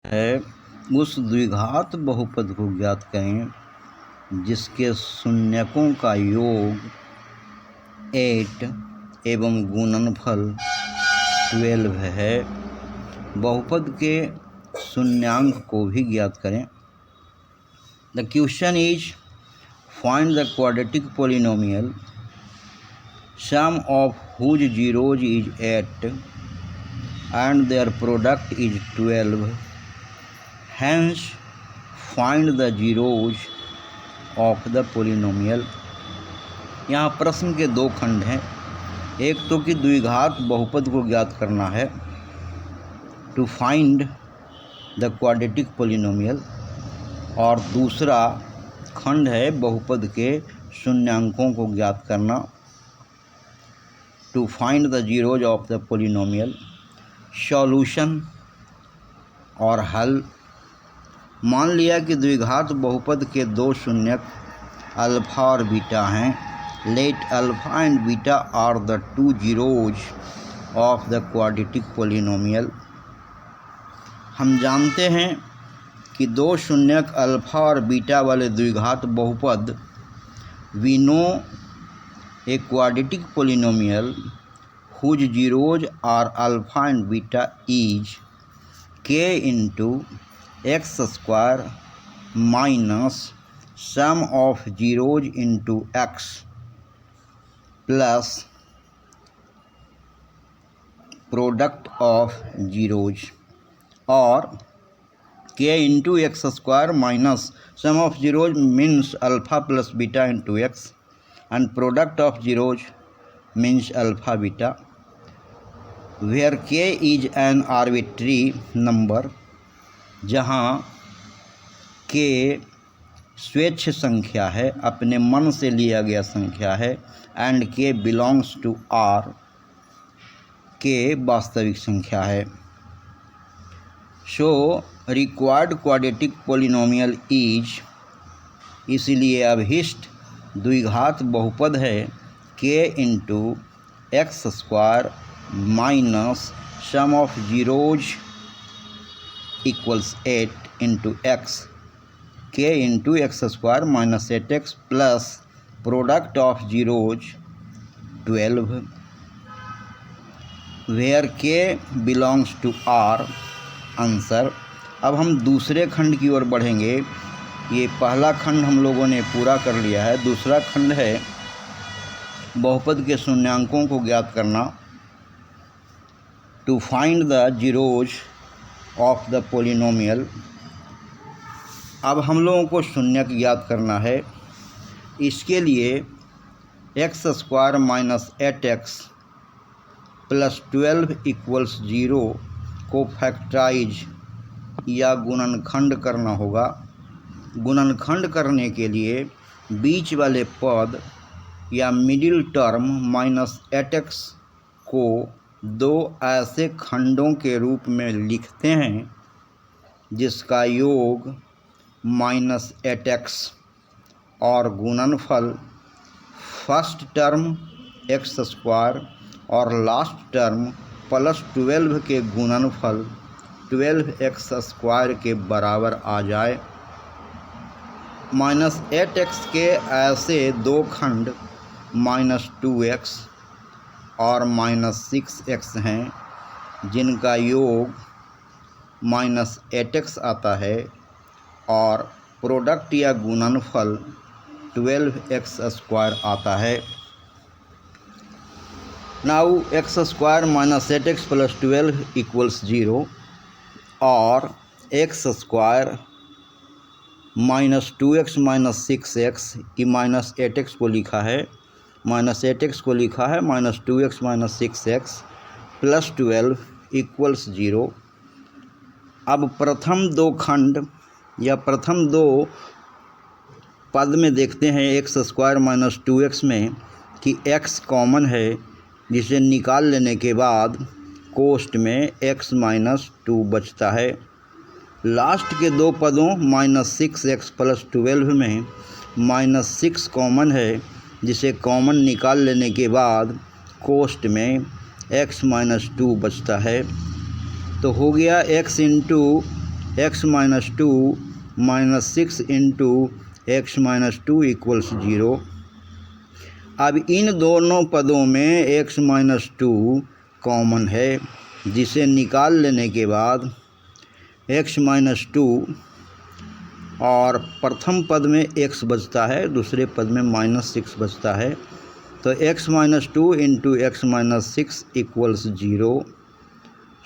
है उस द्विघात बहुपद को ज्ञात करें जिसके शून्यकों का योग 8 एवं गुणनफल 12 है। बहुपद के शून्यांक को भी ज्ञात करें। The question is find the quadratic polynomial sum of whose zeros is 8 and their product is 12. Hence, find the zeros of the polynomial. यहाँ प्रश्न के दो खंड हैं। एक तो कि द्विघात बहुपद को ज्ञात करना है, to find the quadratic polynomial, और दूसरा खंड है बहुपद के शून्यांकों को ज्ञात करना, to find the zeros of the polynomial. Solution और हल। मान लिया कि द्विघात बहुपद के दो शून्यक अल्फ़ा और बीटा हैं। Let alpha and beta are the two zeros of the quadratic polynomial. हम जानते हैं कि दो शून्यक अल्फ़ा और बीटा वाले द्विघात बहुपद we know a quadratic polynomial whose zeros are alpha and beta is k into x square minus sum of zeros into x plus product of zeros, और k into x square minus sum of zeros means alpha plus beta into x and product of zeros means alpha beta, where k is an arbitrary number, जहाँ k स्वेच्छ संख्या है, अपने मन से लिया गया संख्या है, and k belongs to R, k वास्तविक संख्या है। So required quadratic polynomial is, इसलिए अभीष्ट द्विघात बहुपद है k into x square minus sum of zeros equals 8 into x, k into x square minus 8x plus product of zeros 12, where k belongs to R। Answer. अब हम दूसरे खंड की ओर बढ़ेंगे। ये पहला खंड हम लोगों ने पूरा कर लिया है। दूसरा खंड है बहुपद के शून्यांकों को ज्ञात करना, to find the zeros of the polynomial. अब हम लोगों को शून्यक ज्ञात करना है। इसके लिए x square minus 8x plus 12 equals 0 को फैक्टराइज या गुणनखंड करना होगा। गुणनखंड करने के लिए बीच वाले पद या मिडिल टर्म माइनस 8x को दो ऐसे खंडों के रूप में लिखते हैं जिसका योग माइनस 8x और गुणनफल फर्स्ट टर्म एक्स स्क्वायर और लास्ट टर्म प्लस 12 के गुणनफल 12x स्क्वायर के बराबर आ जाए। माइनस 8x के ऐसे दो खंड माइनस 2x और माइनस 6x हैं जिनका योग माइनस 8x आता है, और प्रोडक्ट या गुणनफल 12x स्क्वायर आता है। Now x square minus 8x plus 12 equals 0, और x square minus 2x minus 6x, ये माइनस 8x को लिखा है, माइनस 8x को लिखा है, minus 2x minus 6x plus 12 equals 0। अब प्रथम दो खंड या प्रथम दो पद में देखते हैं एक्स स्क्वायर माइनस 2x में कि x कॉमन है, जिसे निकाल लेने के बाद कोष्ठ में x माइनस 2 बचता है। लास्ट के दो पदों माइनस 6x प्लस 12 में माइनस 6 कॉमन है, जिसे कॉमन निकाल लेने के बाद कोष्ठ में x माइनस 2 बचता है। तो हो गया x into x minus 2 minus 6 into x minus 2 equals 0। अब इन दोनों पदों में x माइनस 2 कॉमन है, जिसे निकाल लेने के बाद x माइनस 2 और प्रथम पद में x बचता है, दूसरे पद में माइनस 6 बचता है। तो x minus 2 into x minus 6 equals 0।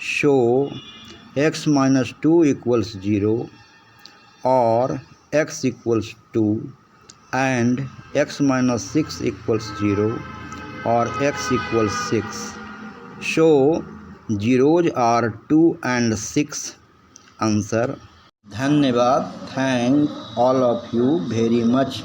So x minus 2 equals 0 और x equals 2 and x minus 6 equals 0 और x equals 6। So zeros are 2 and 6 answer. धन्यवाद। Thank all of you very much.